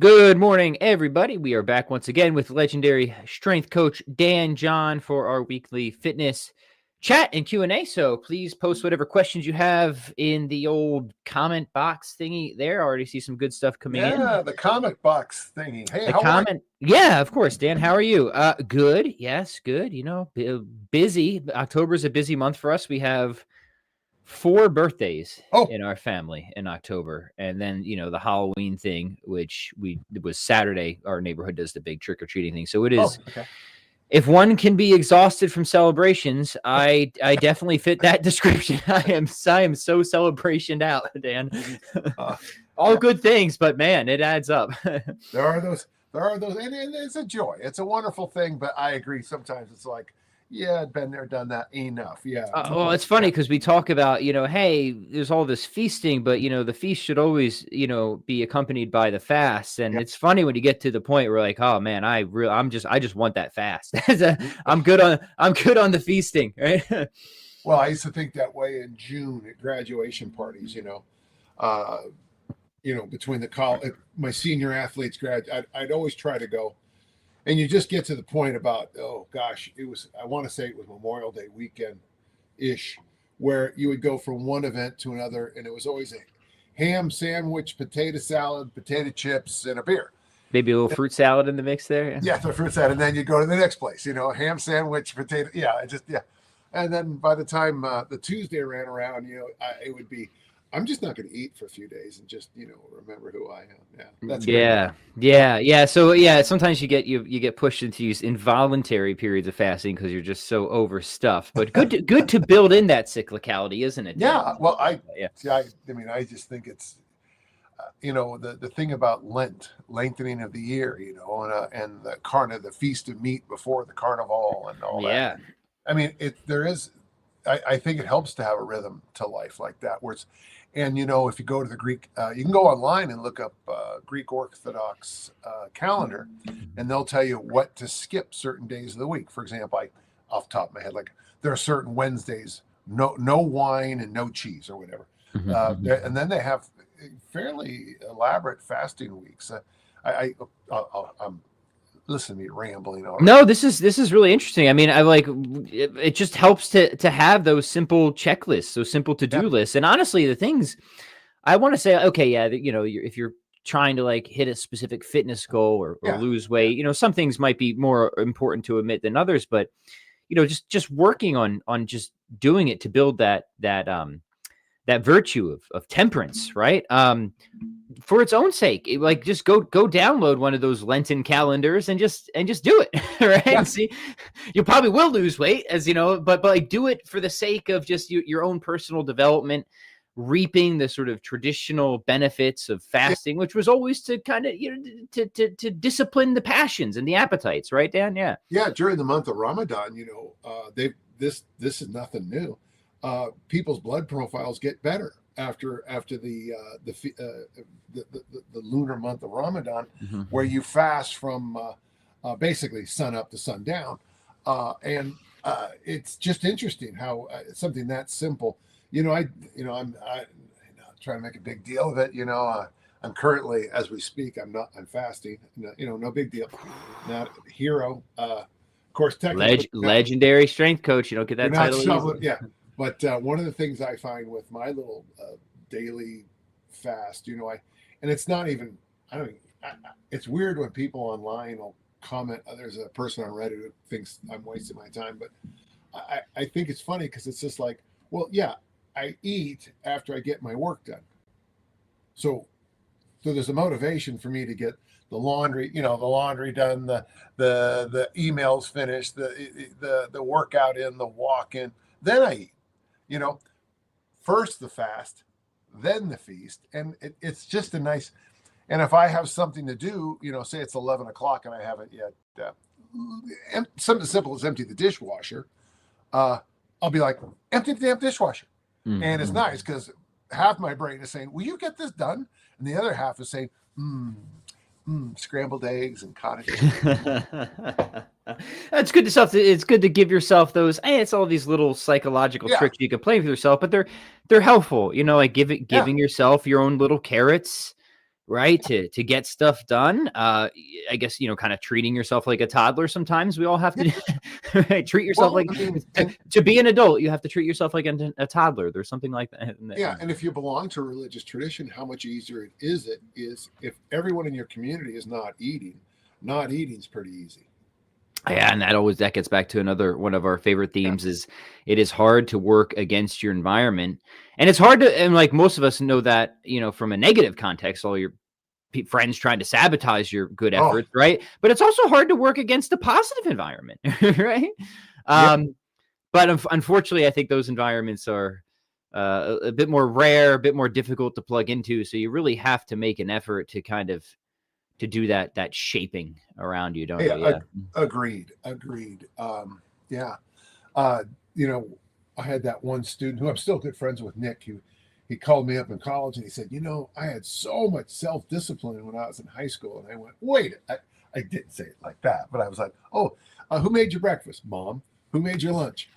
Good morning, everybody. We are back once again with legendary strength coach Dan John for our weekly fitness chat and Q&A. So please post whatever questions you have in the old comment box thingy there. I already see some good stuff coming in. Yeah, the comic box thingy. Hey, The how are you? comment. Yeah, of course. Dan, how are you? Good. Yes, good. Busy. October's a busy month for us. We have 4 birthdays Oh, in our family in October, and then the Halloween thing, which it was Saturday. Our neighborhood does the big trick or treating thing, so it is. okay. If one can be exhausted from celebrations, I definitely fit that description. I am so celebration out, Dan. Uh, All yeah, good things, but man, it adds up. there are those. There are those, and it's a joy. It's a wonderful thing. But I agree. Sometimes it's like, yeah, I've been there, done that. Enough. Yeah. Well, it's funny because we talk about, hey, there's all this feasting, but the feast should always, be accompanied by the fast. And Yeah. it's funny when you get to the point where like, oh man, I just want that fast. I'm good on the feasting, right? Well, I used to think that way in June at graduation parties. Uh, between the college, my senior athletes I'd always try to go. And you just get to the point about, oh gosh, I want to say it was Memorial Day weekend ish, where you would go from one event to another, and it was always a ham sandwich, potato salad, potato chips, and a beer. Maybe a little fruit salad in the mix there. Yeah, the fruit salad, and then you go to the next place, ham sandwich, potato. Yeah, and then by the time the Tuesday ran around, it would be, I'm just not going to eat for a few days and just remember who I am. Yeah, that's yeah. So yeah, sometimes you get pushed into use involuntary periods of fasting because you're just so overstuffed. But good to build in that cyclicality, isn't it? Dan? Yeah. Well, I yeah. I just think it's the thing about Lent, lengthening of the year, and the feast of meat before the carnival and all that. Yeah. I mean, I think it helps to have a rhythm to life like that, where it's, and if you go to the Greek, you can go online and look up Greek Orthodox calendar, and they'll tell you what to skip certain days of the week. For example, off the top of my head, like there are certain Wednesdays, no wine and no cheese or whatever, and then they have fairly elaborate fasting weeks. I'm listen to me rambling already. No, this is really interesting. I mean, I like it just helps to have those simple checklists, those simple to-do lists. And honestly, the things I want to say, okay, yeah, if you're trying to like hit a specific fitness goal or lose weight, some things might be more important to admit than others, but just working on just doing it to build that virtue of temperance, right? For its own sake, just go download one of those Lenten calendars and just do it, right? Yeah. See, you probably will lose weight, but like do it for the sake of just your own personal development, reaping the sort of traditional benefits of fasting, which was always to kind of to discipline the passions and the appetites, right, Dan? Yeah. During the month of Ramadan, this is nothing new. People's blood profiles get better after the lunar month of Ramadan, where you fast from basically sun up to sun down, and it's just interesting how something that simple. I'm trying to make a big deal of it. I'm currently, as we speak, I'm fasting. No big deal. Not a hero. Of course, technically, legendary strength coach. You don't get that title. Yeah. But one of the things I find with my little daily fast, and it's not even, it's weird when people online will comment. There's a person on Reddit who thinks I'm wasting my time, but I think it's funny because it's just like, well, yeah, I eat after I get my work done. So there's a motivation for me to get the laundry done, the emails finished, the workout in, the walk in, then I eat. First the fast, then the feast. And it's just a nice, and if I have something to do, say it's 11 o'clock and I haven't yet, something simple as empty the dishwasher, I'll be like, empty the damn dishwasher. Mm-hmm. And it's nice because half my brain is saying, will you get this done? And the other half is saying, scrambled eggs and cottage cheese. That's good stuff. It's good to give yourself those. It's all these little psychological tricks you can play with yourself, but they're helpful. Like giving yourself your own little carrots, right? To get stuff done. I guess, kind of treating yourself like a toddler sometimes. We all have to right? Treat yourself Well, like I mean, to be an adult, you have to treat yourself like a toddler. There's something like that. yeah, and if you belong to a religious tradition, how much easier it is if everyone in your community is not eating. Not eating is pretty easy. Yeah, and that gets back to another one of our favorite Yeah. themes is it is hard to work against your environment. And it's hard to, and like most of us know that, from a negative context, all your friends trying to sabotage your good Oh, efforts, right? But it's also hard to work against a positive environment, right? yeah. But unfortunately, I think those environments are a bit more rare, a bit more difficult to plug into. So you really have to make an effort to kind of to do that shaping around you, don't Yeah. you? Yeah. Agreed. Agreed. Yeah. Uh, you know, I had that one student who I'm still good friends with, Nick. He called me up in college and he said, I had so much self discipline when I was in high school. And I went, wait, I didn't say it like that, but I was like, oh, who made your breakfast? Mom. Who made your lunch?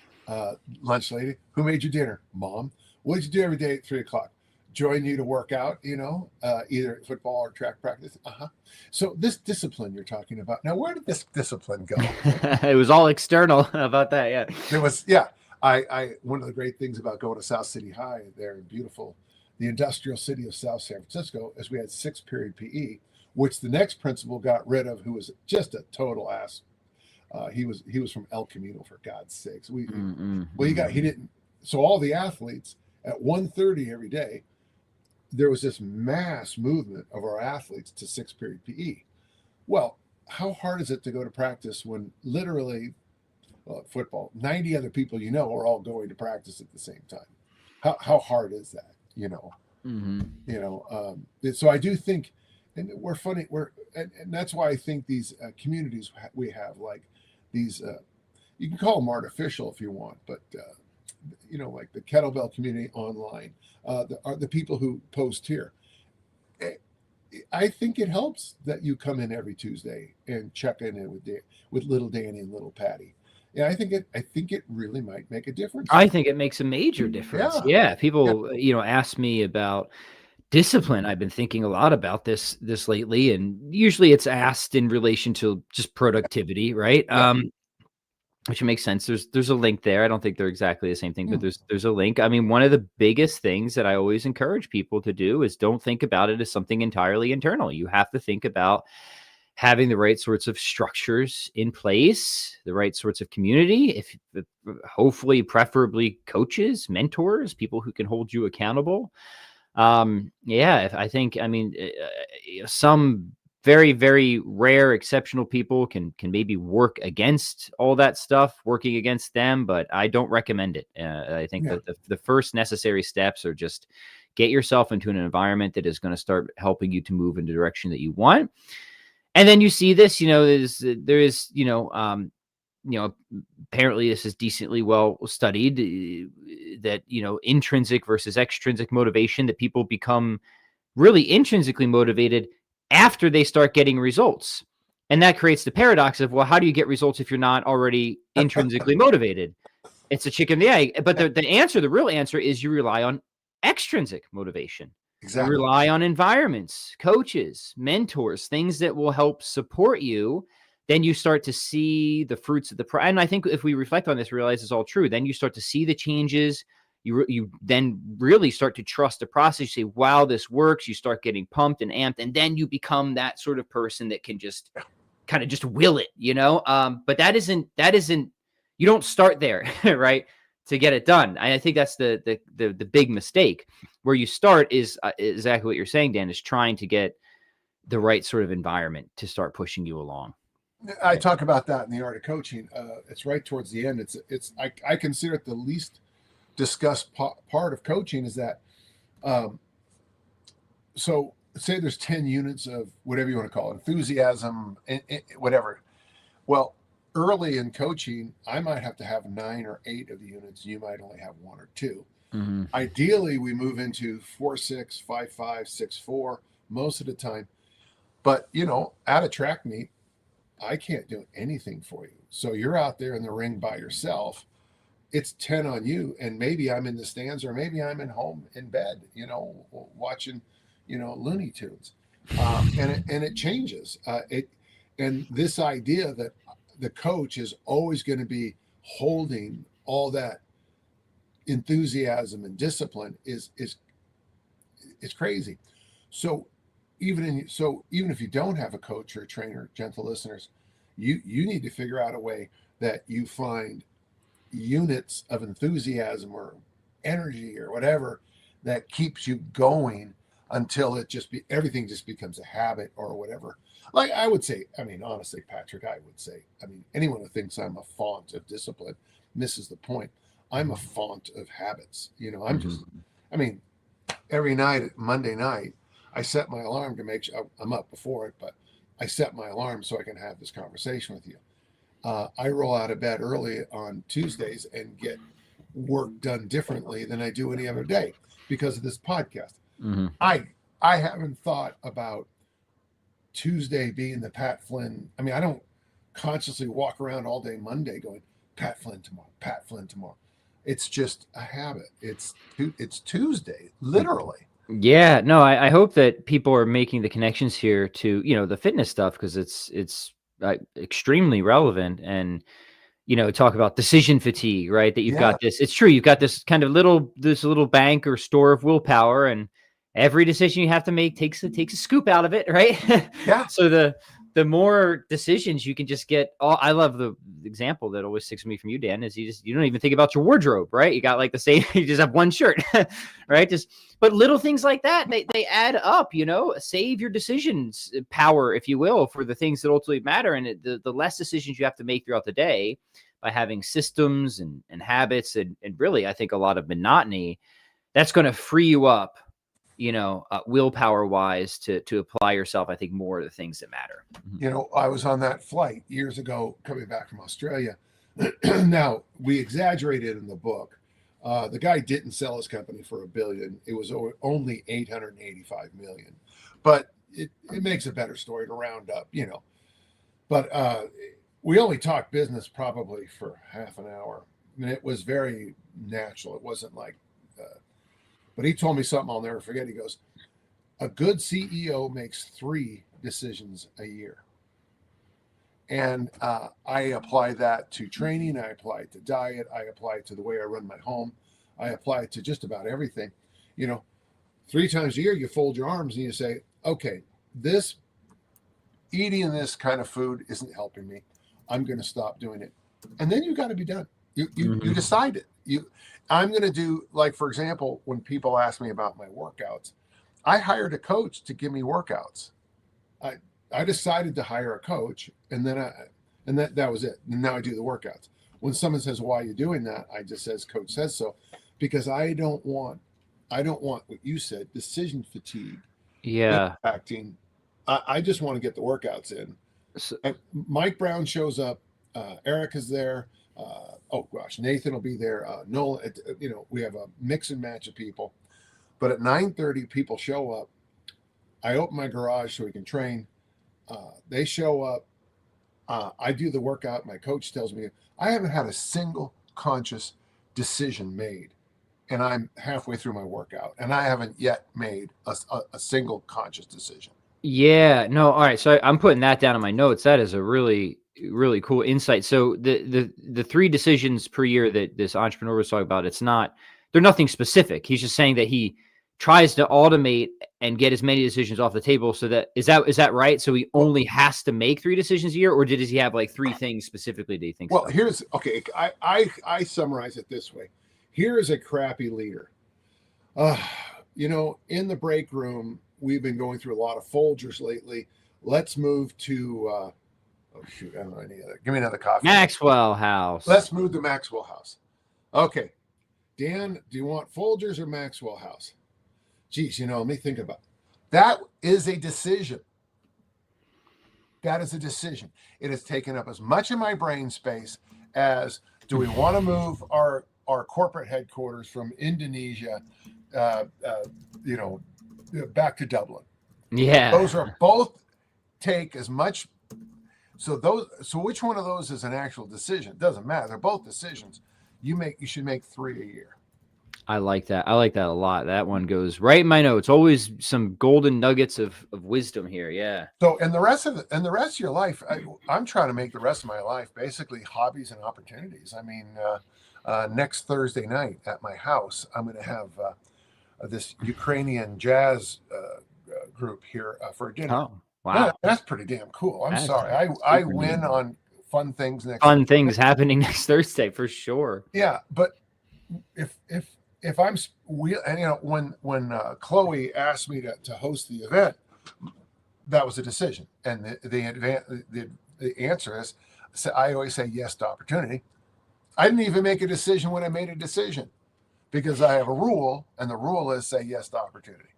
Lunch lady. Who made your dinner? Mom. What did you do every day at 3 o'clock? Join you to work out, either football or track practice. So this discipline you're talking about now, where did this discipline go? It was all external about that. Yeah. There was, yeah. I one of the great things about going to South City High there in beautiful, the industrial city of South San Francisco, is we had 6-period PE, which the next principal got rid of, who was just a total ass. He was from El Camino, for God's sakes. He didn't. So all the athletes at 1:30 every day, there was this mass movement of our athletes to 6-period PE. Well, how hard is it to go to practice when literally football, 90 other people are all going to practice at the same time? How hard is that? So I do think, and we're funny, and that's why I think these communities we have, like these, you can call them artificial if you want, but like the kettlebell community online, the people who post here. I think it helps that you come in every Tuesday and check in with little Danny and little Patty. Yeah, I think it really might make a difference. I think it makes a major difference. Yeah. People, ask me about discipline. I've been thinking a lot about this lately, and usually it's asked in relation to just productivity, right? Yeah. Which makes sense. There's a link there. I don't think they're exactly the same thing, but Hmm. there's a link. I mean, one of the biggest things that I always encourage people to do is don't think about it as something entirely internal. You have to think about having the right sorts of structures in place, the right sorts of community, if hopefully, preferably coaches, mentors, people who can hold you accountable. I think, I mean, some very, very rare, exceptional people can maybe work against all that stuff, working against them, but I don't recommend it. I think that the first necessary steps are just get yourself into an environment that is going to start helping you to move in the direction that you want. And then you see this, there is, apparently this is decently well studied, that, intrinsic versus extrinsic motivation, that people become really intrinsically motivated after they start getting results. And that creates the paradox of, well, how do you get results if you're not already intrinsically motivated? It's a chicken and the egg. But the real answer is you rely on extrinsic motivation. You Exactly. rely on environments, coaches, mentors, things that will help support you. Then you start to see the fruits of and I think if we reflect on this, realize it's all true. Then you start to see the changes. You then really start to trust the process. You say, wow, this works. You start getting pumped and amped, and then you become that sort of person that can just kind of just will it, but that isn't, you don't start there, right, to get it done. I think that's the big mistake. Where you start is exactly what you're saying, Dan, is trying to get the right sort of environment to start pushing you along. I talk about that in the art of coaching. It's right towards the end. I consider it the least discussed part of coaching, is that, so say there's 10 units of whatever you want to call it, enthusiasm, whatever. Well, early in coaching, I might have to have 9 or 8 of the units. You might only have 1 or 2. Mm-hmm. Ideally, we move into 4-6, 5-5, 6-4 most of the time. But, at a track meet, I can't do anything for you. So you're out there in the ring by yourself. It's 10 on you. And maybe I'm in the stands, or maybe I'm in home in bed, watching, Looney Tunes. And it changes. And this idea that the coach is always going to be holding all that enthusiasm and discipline is crazy. So even if you don't have a coach or a trainer, gentle listeners, you need to figure out a way that you find units of enthusiasm or energy or whatever that keeps you going until everything just becomes a habit or whatever. Like I would say, I mean, honestly, Patrick, I would say, I mean, anyone who thinks I'm a font of discipline misses the point. I'm a font of habits. I'm just, I mean, every night, Monday night, I set my alarm to make sure I'm up before it, but I set my alarm so I can have this conversation with you. I roll out of bed early on Tuesdays and get work done differently than I do any other day because of this podcast. Mm-hmm. I haven't thought about Tuesday being the Pat Flynn. I mean, I don't consciously walk around all day Monday going, Pat Flynn tomorrow, Pat Flynn tomorrow. It's just a habit. It's Tuesday, literally. Yeah, no, I hope that people are making the connections here to, the fitness stuff, because it's extremely relevant. And, talk about decision fatigue, right? That you've got this, it's true. You've got this kind of little bank or store of willpower, and every decision you have to make takes a scoop out of it, right? Yeah. So the more decisions you can just get. I love the example that always sticks with me from you, Dan, is you don't even think about your wardrobe, right? You got like the same, you just have one shirt, right? But little things like that, they add up, save your decisions power, if you will, for the things that ultimately matter. And the less decisions you have to make throughout the day by having systems and habits and really, I think a lot of monotony, that's going to free you up, willpower wise to apply yourself, I think, more to the things that matter. I was on that flight years ago coming back from Australia. Now, we exaggerated in the book. The guy didn't sell his company for $1 billion. It was only 885 million. But it makes a better story to round up, But we only talked business probably for half an hour. I mean, it was very natural. It wasn't like, but he told me something I'll never forget. He goes, a good CEO makes 3 decisions a year. And I apply that to training. I apply it to diet. I apply it to the way I run my home. I apply it to just about everything. 3 times a year, you fold your arms and you say, okay, eating this kind of food isn't helping me. I'm going to stop doing it. And then you got to be done. You decide it. I'm going to do, like, for example, when people ask me about my workouts, I hired a coach to give me workouts. I decided to hire a coach, and then that was it. And now I do the workouts. When someone says, why are you doing that? I just says, coach says so, because I don't want what you said, decision fatigue. Yeah. Impacting. I just want to get the workouts in. And Mike Brown shows up. Eric is there. Oh gosh, Nathan will be there. Nolan, we have a mix and match of people. But at 9:30, people show up. I open my garage so we can train. They show up. I do the workout. My coach tells me I haven't had a single conscious decision made, and I'm halfway through my workout, and I haven't yet made a single conscious decision. Yeah, no. All right. So I'm putting that down in my notes. That is a really, really cool insight. So the 3 decisions per year that this entrepreneur was talking about, they're nothing specific. He's just saying that he tries to automate and get as many decisions off the table. So is that right? So he only has to make 3 decisions a year, or does he have like 3 things specifically that he thinks? Well, I summarize it this way. Here is a crappy leader. In the break room, we've been going through a lot of Folgers lately. Let's move to, I don't know any other. Give me another coffee. Maxwell House. Let's move to Maxwell House. Okay. Dan, do you want Folgers or Maxwell House? Geez, let me think about it. That is a decision. That is a decision. It has taken up as much of my brain space as, do we want to move our corporate headquarters from Indonesia, back to Dublin? Yeah. Those are both take as much. So which one of those is an actual decision? Doesn't matter. They're both decisions. You should make 3 a year. I like that. I like that a lot. That one goes right in my notes. Always some golden nuggets of wisdom here. Yeah. So, and the rest of your life, I'm trying to make the rest of my life basically hobbies and opportunities. I mean, next Thursday night at my house, I'm going to have this Ukrainian jazz group here for dinner. Oh, wow. That's pretty damn cool. I'm That's sorry, I super neat. win on fun things next Fun Thursday. things happening next Thursday for sure. Yeah, but if I'm we and when Chloe asked me to host the event, that was a decision, and the answer is, so I always say yes to opportunity. I didn't even make a decision when I made a decision because I have a rule, and the rule is say yes to opportunity.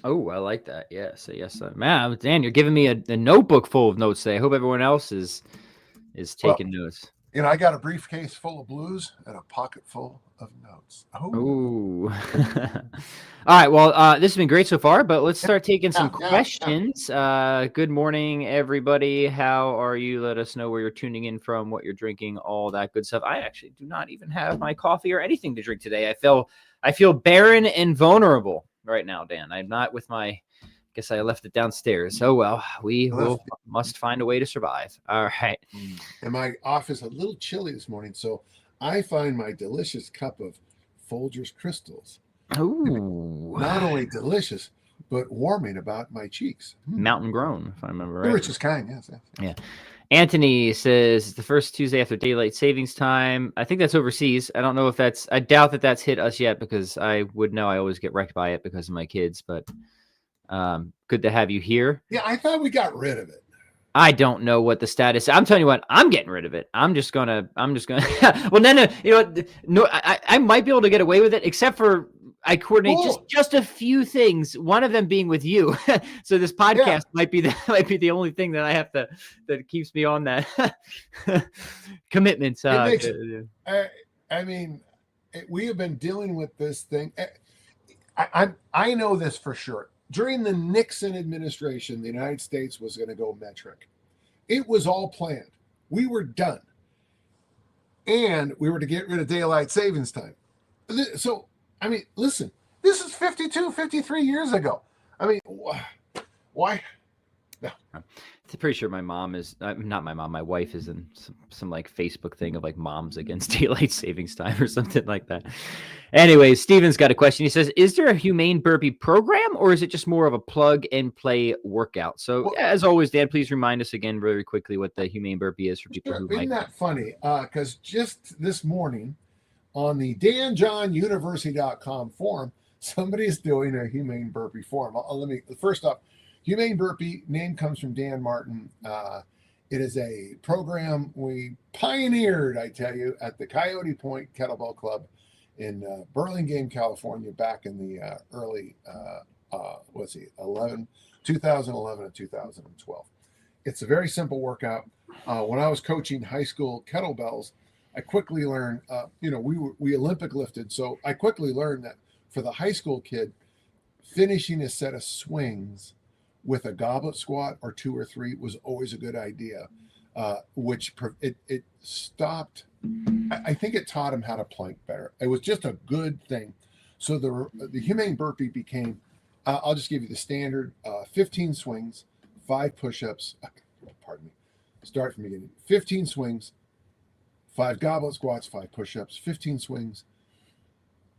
Oh, I like that. Yeah. So yes, man, Dan, you're giving me a notebook full of notes today. I hope everyone else is taking notes. I got a briefcase full of blues and a pocket full of notes. Oh. All right. Well, this has been great so far, but let's start taking some questions. Good morning, everybody. How are you? Let us know where you're tuning in from, what you're drinking, all that good stuff. I actually do not even have my coffee or anything to drink today. I feel barren and vulnerable right now, Dan. I'm not with my. Guess I left it downstairs. Oh well, we must find a way to survive. All right. And my office a little chilly this morning, so I find my delicious cup of Folgers crystals. Ooh. Not only delicious, but warming about my cheeks. Mountain grown, if I remember right. The richest kind, yes. Yeah. Anthony says it's the first Tuesday after daylight savings time. I think that's overseas. I don't know if I doubt that that's hit us yet because I would know I always get wrecked by it because of my kids, but good to have you here. Yeah, I thought we got rid of it. I don't know what the status. I'm telling you what, I'm getting rid of it. I'm just gonna. Well, no. I might be able to get away with it, except for I coordinate just a few things. One of them being with you. So this podcast might be the only thing that I have that keeps me on that commitment. I mean, we have been dealing with this thing. I know this for sure. During the Nixon administration, the United States was going to go metric. It was all planned. We were done. And we were to get rid of daylight savings time. So, I mean, listen, this is 52, 53 years ago. I mean, why? No. I'm pretty sure my mom is not my mom. My wife is in some like Facebook thing of like moms against daylight savings time or something like that. Anyway, Steven's got a question. He says, is there a humane burpee program or is it just more of a plug and play workout? So as always, Dan, please remind us again very quickly what the humane burpee is for people who might. Isn't that funny? Because just this morning on the danjohnuniversity.com forum, somebody is doing a humane burpee forum. First off, humane burpee name comes from Dan Martin. It is a program we pioneered, I tell you, at the Coyote Point Kettlebell Club in Burlingame, California, back in the early 2011 and 2012. It's a very simple workout. When I was coaching high school kettlebells, I quickly learned, we Olympic lifted, so I quickly learned that for the high school kid, finishing a set of swings with a goblet squat or 2 or 3 was always a good idea, which it stopped. I think it taught him how to plank better. It was just a good thing. So the humane burpee became, I'll just give you the standard, 15 swings, 5 push-ups, pardon me, start from the beginning, 15 swings, 5 goblet squats, 5 push-ups, 15 swings,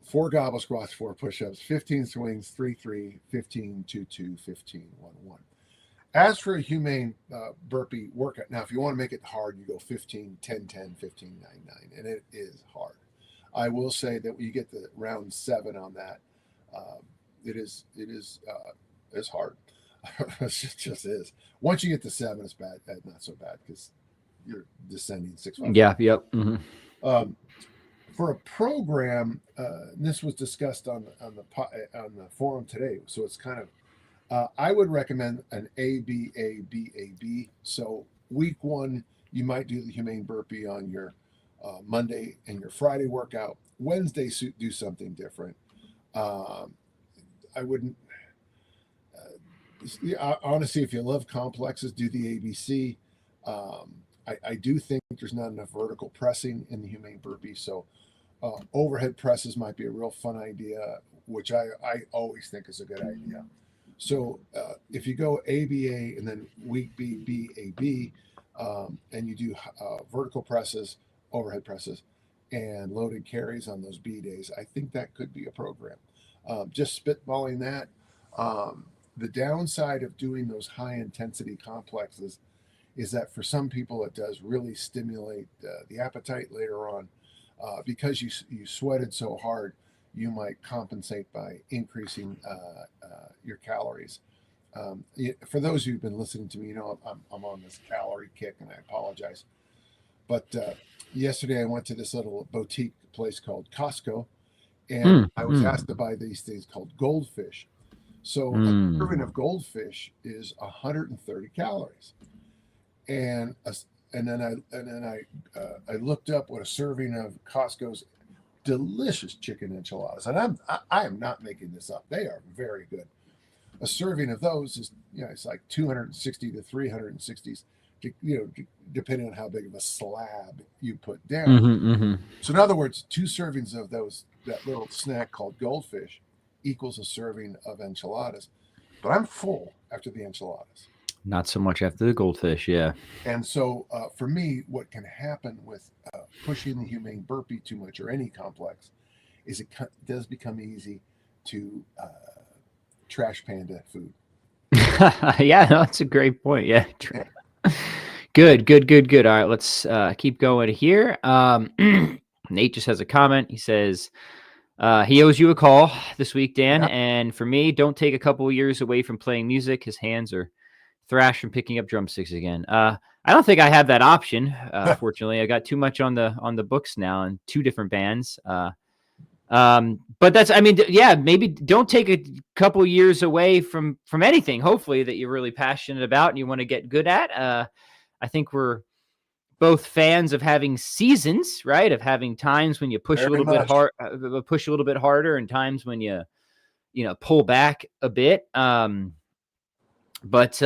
4 goblet squats, 4 push-ups, 15 swings, 3-3, 15, 2-2, 15, 1-1. As for a humane burpee workout, now if you want to make it hard, you go 15, 10, 10, 15, 9, 9, and it is hard. I will say that when you get to round 7 on that, it's hard. It just is. Once you get to 7, it's bad. Not so bad because you're descending 6. Yeah. Yep. Mm-hmm. For a program, this was discussed on the forum today, so it's kind of. I would recommend an ABABAB. So week 1, you might do the humane burpee on your Monday and your Friday workout. Wednesday, do something different. I wouldn't. Honestly, if you love complexes, do the ABC. I do think there's not enough vertical pressing in the humane burpee, so Overhead presses might be a real fun idea, which I always think is a good idea. So if you go ABA and then week B, BAB, and you do vertical presses, overhead presses, and loaded carries on those B days, I think that could be a program. Just spitballing that. The downside of doing those high intensity complexes is that for some people it does really stimulate the appetite later on. Because you sweated so hard, you might compensate by increasing your calories. For those who've been listening to me, you know I'm on this calorie kick, and I apologize. But yesterday I went to this little boutique place called Costco, and I was asked to buy these things called goldfish. So a serving of goldfish is 130 calories, and I looked up what a serving of Costco's delicious chicken enchiladas, and I am not making this up. They are very good. A serving of those is, you know, it's like 260 to 360, depending on how big of a slab you put down. So in other words, 2 servings of that little snack called goldfish equals a serving of enchiladas. But I'm full after the enchiladas. Not so much after the goldfish, yeah. And so for me, what can happen with pushing the humane burpee too much or any complex is it does become easy to trash panda food. Yeah, no, that's a great point. Yeah. Good. All right, let's keep going here. Nate just has a comment. He says, he owes you a call this week, Dan. Yeah. And for me, don't take a couple of years away from playing music. His hands are thrashed from picking up drumsticks again. I don't think I have that option. Fortunately, I got too much on the books now in 2 different bands. But that's, I mean, yeah, maybe don't take a couple years away from anything, hopefully, that you're really passionate about and you want to get good at. I think we're both fans of having seasons, right? Of having times when you push a little bit hard, push a little bit harder, and times when you pull back a bit. But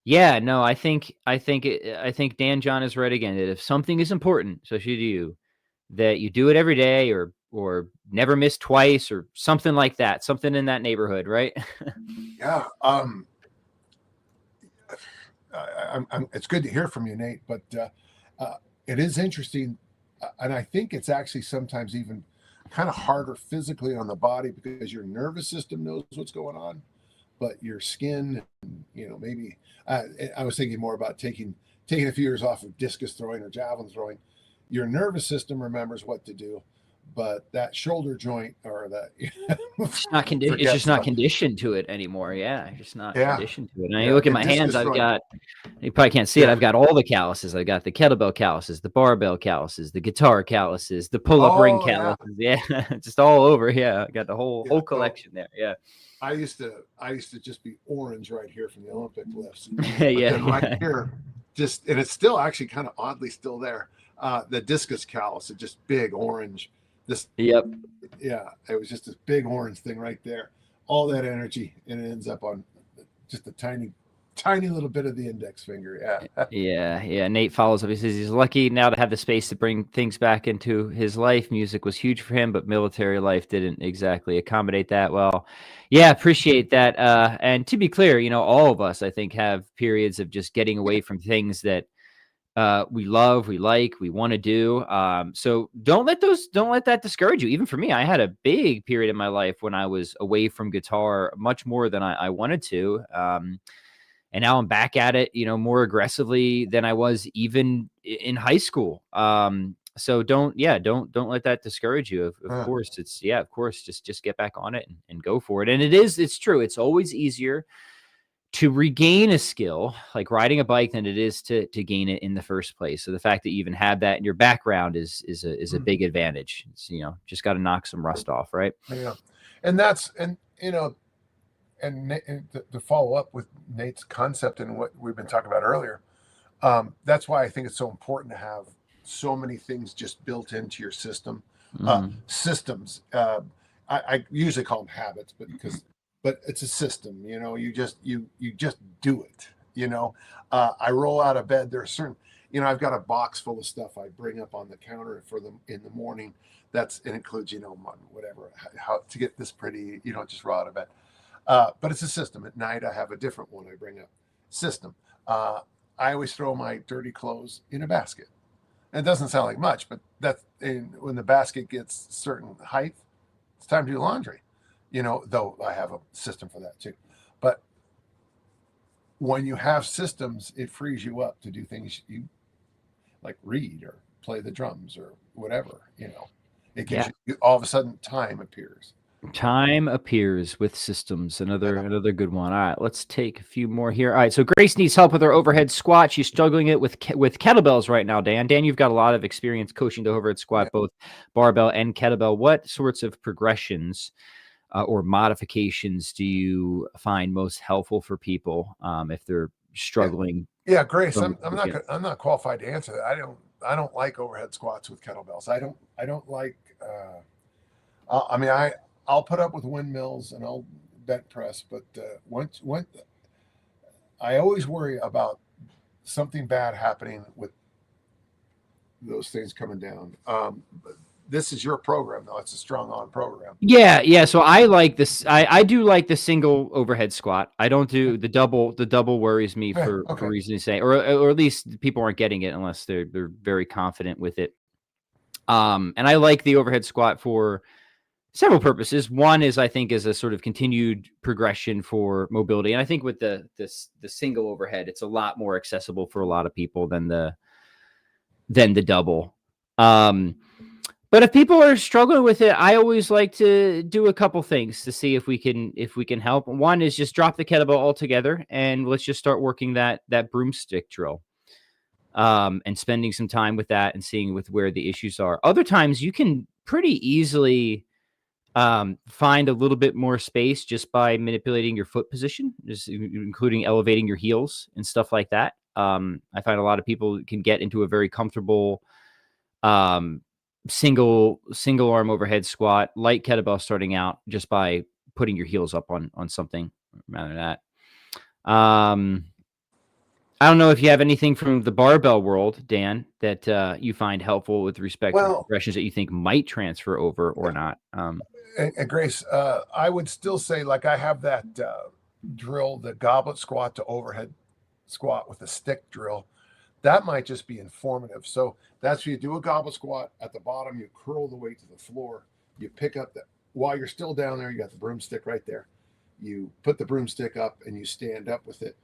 yeah, no, I think Dan John is right again, that if something is important, especially to you, that you do it every day or never miss twice or something like that, something in that neighborhood, right? Yeah. It's good to hear from you, Nate, but it is interesting. And I think it's actually sometimes even kind of harder physically on the body because your nervous system knows what's going on, but your skin, maybe I was thinking more about taking a few years off of discus throwing or javelin throwing. Your nervous system remembers what to do, but that shoulder joint or that it's just not conditioned to it anymore. Yeah, just not conditioned to it. And you look at my hands, I've got, you probably can't see it, I've got all the calluses. I've got the kettlebell calluses, the barbell calluses, the guitar calluses, the pull-up ring calluses. Yeah, just all over. Yeah, I got the whole collection there. Yeah. I used to just be orange right here from the Olympic lifts. Right here, and it's still actually kind of oddly still there. The discus callus, just big orange. Yep. Yeah, it was just this big orange thing right there. All that energy, and it ends up on just a tiny little bit of the index finger. Yeah. Yeah. Nate follows up. He says he's lucky now to have the space to bring things back into his life. Music was huge for him, but military life didn't exactly accommodate that. Well, yeah, appreciate that. And to be clear, all of us, I think, have periods of just getting away from things that we love, we like, we want to do. So don't let that discourage you. Even for me, I had a big period in my life when I was away from guitar much more than I wanted to. And now I'm back at it, more aggressively than I was even in high school. So don't let that discourage you. Of course, just get back on it and go for it. And it's true. It's always easier to regain a skill like riding a bike than it is to gain it in the first place. So the fact that you even have that in your background is a big advantage. It's, just got to knock some rust off, right? Yeah. And to follow up with Nate's concept and what we've been talking about earlier, that's why I think it's so important to have so many things just built into your system. Systems. I usually call them habits, but it's a system. You just do it. I roll out of bed. There are certain, I've got a box full of stuff I bring up on the counter for them in the morning. It includes, whatever, how to get this pretty, just raw out of bed. But it's a system. At night, I have a different one I bring up. System. I always throw my dirty clothes in a basket. And it doesn't sound like much, but when the basket gets certain height, it's time to do laundry. Though I have a system for that too. But when you have systems, it frees you up to do things you like, read or play the drums or whatever. It gives you, all of a sudden, time appears. Time appears with systems. Another good one. All right, let's take a few more here. All right, so Grace needs help with her overhead squat. She's struggling it with kettlebells right now. Dan, you've got a lot of experience coaching the overhead squat, both barbell and kettlebell. What sorts of progressions or modifications do you find most helpful for people if they're struggling? Yeah, Grace, I'm not qualified to answer that. I don't like overhead squats with kettlebells. I don't like. I'll put up with windmills and I'll bent press, but once I always worry about something bad happening with those things coming down. But this is your program, though. It's a strong on program. Yeah. So I like this. I do like the single overhead squat. I don't do the double. The double worries me for reasons to say, or at least people aren't getting it unless they're very confident with it. And I like the overhead squat for several purposes. One is, I think, is a sort of continued progression for mobility. And I think with the single overhead, it's a lot more accessible for a lot of people than the double. But if people are struggling with it, I always like to do a couple things to see if we can help. One is just drop the kettlebell altogether and let's just start working that broomstick drill. And spending some time with that and seeing with where the issues are. Other times you can pretty easily find a little bit more space just by manipulating your foot position, just including elevating your heels and stuff like that. I find a lot of people can get into a very comfortable single arm overhead squat, light kettlebell starting out just by putting your heels up on something rather than that. I don't know if you have anything from the barbell world, Dan, that you find helpful with respect to progressions that you think might transfer over or not. And Grace, I would still say, like, I have that drill, the goblet squat to overhead squat with a stick drill. That might just be informative. So that's where you do a goblet squat. At the bottom, you curl the weight to the floor. You pick up while you're still down there, you got the broomstick right there. You put the broomstick up and you stand up with it.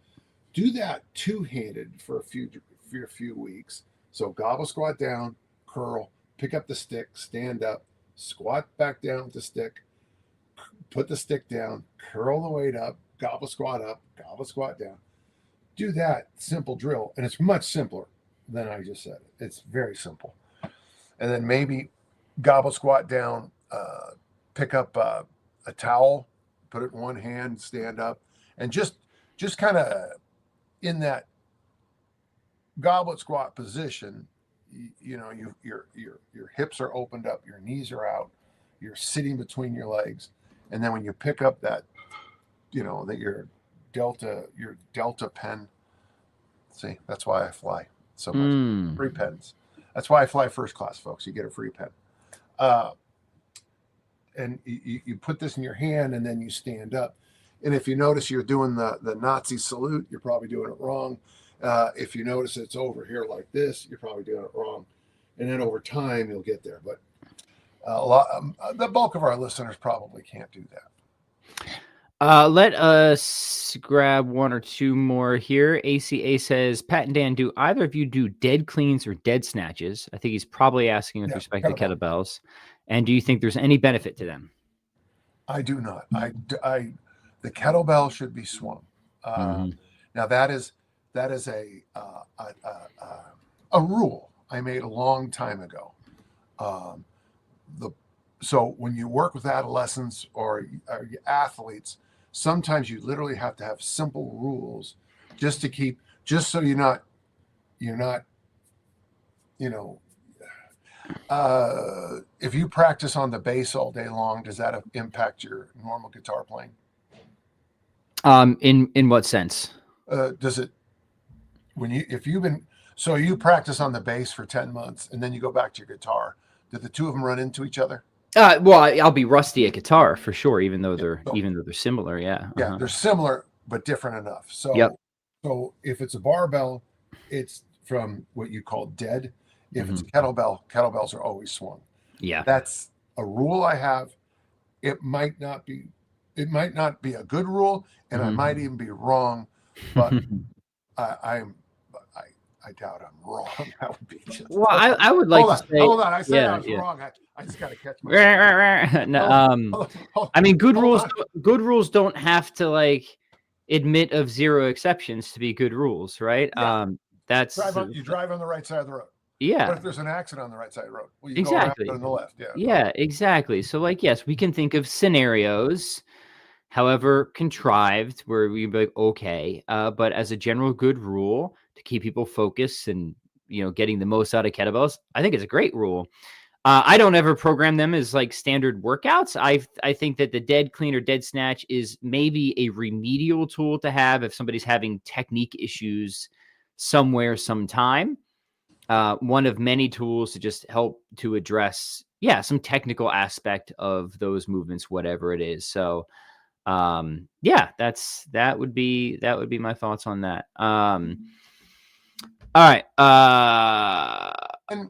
Do that two-handed for a few weeks. So goblet squat down, curl, pick up the stick, stand up, squat back down with the stick, put the stick down, curl the weight up, goblet squat down. Do that simple drill, and it's much simpler than I just said. It's very simple. And then maybe goblet squat down, pick up a towel, put it in one hand, stand up, and just kind of in that goblet squat position, your hips are opened up, your knees are out, you're sitting between your legs, and then when you pick up that, that your delta pen. See, that's why I fly so much. Free pens. That's why I fly first class, folks. You get a free pen. And you put this in your hand, and then you stand up. And if you notice you're doing the Nazi salute, you're probably doing it wrong. If you notice it's over here like this, you're probably doing it wrong. And then over time, you'll get there. But the bulk of our listeners probably can't do that. Let us grab one or two more here. ACA says, Pat and Dan, do either of you do dead cleans or dead snatches? I think he's probably asking with respect to kettlebells. And do you think there's any benefit to them? I do not. The kettlebell should be swung. Now that is a rule I made a long time ago. So when you work with adolescents or athletes, sometimes you literally have to have simple rules just so you're not, if you practice on the bass all day long, does that impact your normal guitar playing? In what sense? Does it, if you've been, So you practice on the bass for 10 months and then you go back to your guitar. Did the two of them run into each other? Well, I'll be rusty at guitar for sure, even though they're So, similar. Yeah. yeah, they're similar but different enough. Yep. So if it's a barbell, it's from what you call dead. If it's a Mm-hmm. kettlebell, kettlebells are always swung. Yeah. That's a rule I have. It might not be a good rule, and I might even be wrong, but I doubt I'm wrong. That would be just. Well, I would like to say. Hold on. I said I was wrong. I just got to catch myself. No, I mean, good rules don't have to like admit of zero exceptions to be good rules, right? Yeah. That's you drive on the right side of the road. yeah. What if there's an accident on the right side of the road? Well, you Exactly. go around on the left. Yeah. Yeah, exactly. So, like, yes, we can think of scenarios, however contrived, where we'd be like, okay, but as a general good rule to keep people focused and getting the most out of kettlebells, I think it's a great rule. I don't ever program them as like standard workouts. I think that the dead clean or dead snatch is maybe a remedial tool to have if somebody's having technique issues somewhere, sometime. One of many tools to just help to address, some technical aspect of those movements, whatever it is. So, that would be my thoughts on that. All right. And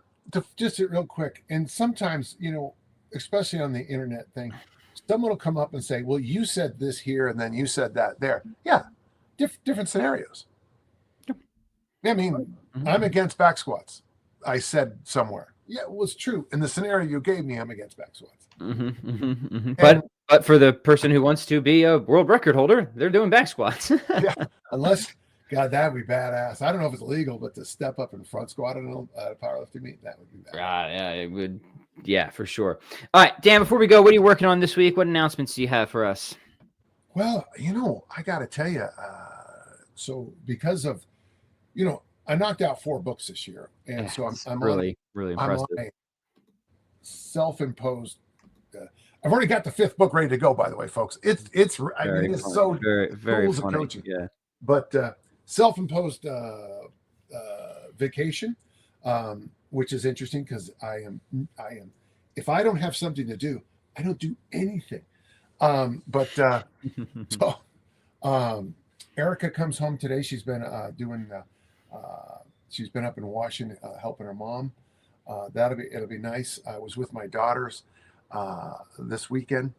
just real quick, and sometimes, especially on the internet thing, someone will come up and say, well, you said this here and then you said that there. Yeah, different scenarios. I mean, I'm against back squats. I said somewhere. Yeah, it was true. In the scenario you gave me, I'm against back squats. But for the person who wants to be a world record holder, they're doing back squats. Yeah, unless, God, that would be badass. I don't know if it's legal, but to step up and front squat at a powerlifting meet, that would be badass. Yeah, it would. Yeah, for sure. All right, Dan, before we go, what are you working on this week? What announcements do you have for us? Well, I got to tell you, so because of, I knocked out 4 books this year, and so I'm really impressive. I'm on a self-imposed. I've already got the 5th book ready to go. By the way, folks, it's it's so very rules of funny. coaching. Yeah, but self-imposed vacation, which is interesting because I am. If I don't have something to do, I don't do anything. Erica comes home today. She's been doing. She's been up in Washington helping her mom. It'll be nice. I was with my daughters this weekend.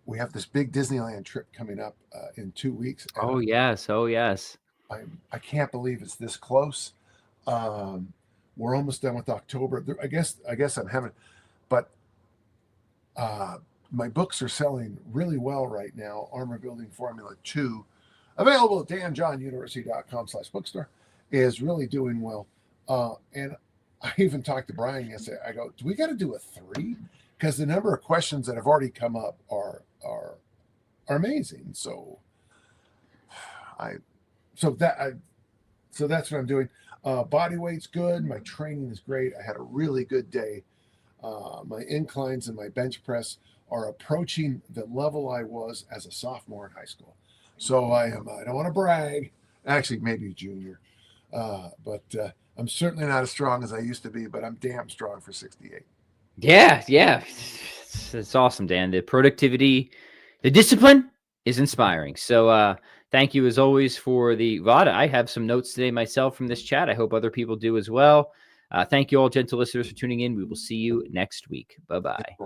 We have this big Disneyland trip coming up in 2 weeks. Oh yes. I can't believe it's this close. We're almost done with October. I guess I'm having, but my books are selling really well right now. Armor Building Formula 2, available at danjohnuniversity.com/bookstore, is really doing well. And I even talked to Brian yesterday. I go, do we got to do a 3? Because the number of questions that have already come up are amazing. So that's what I'm doing. Body weight's good. My training is great. I had a really good day. My inclines and my bench press are approaching the level I was as a sophomore in high school. So I don't want to brag. Actually, maybe a junior. But I'm certainly not as strong as I used to be, but I'm damn strong for 68. Yeah. It's awesome, Dan. The productivity, the discipline is inspiring. So thank you as always for the VOD. I have some notes today myself from this chat. I hope other people do as well. Thank you all, gentle listeners, for tuning in. We will see you next week. Bye-bye.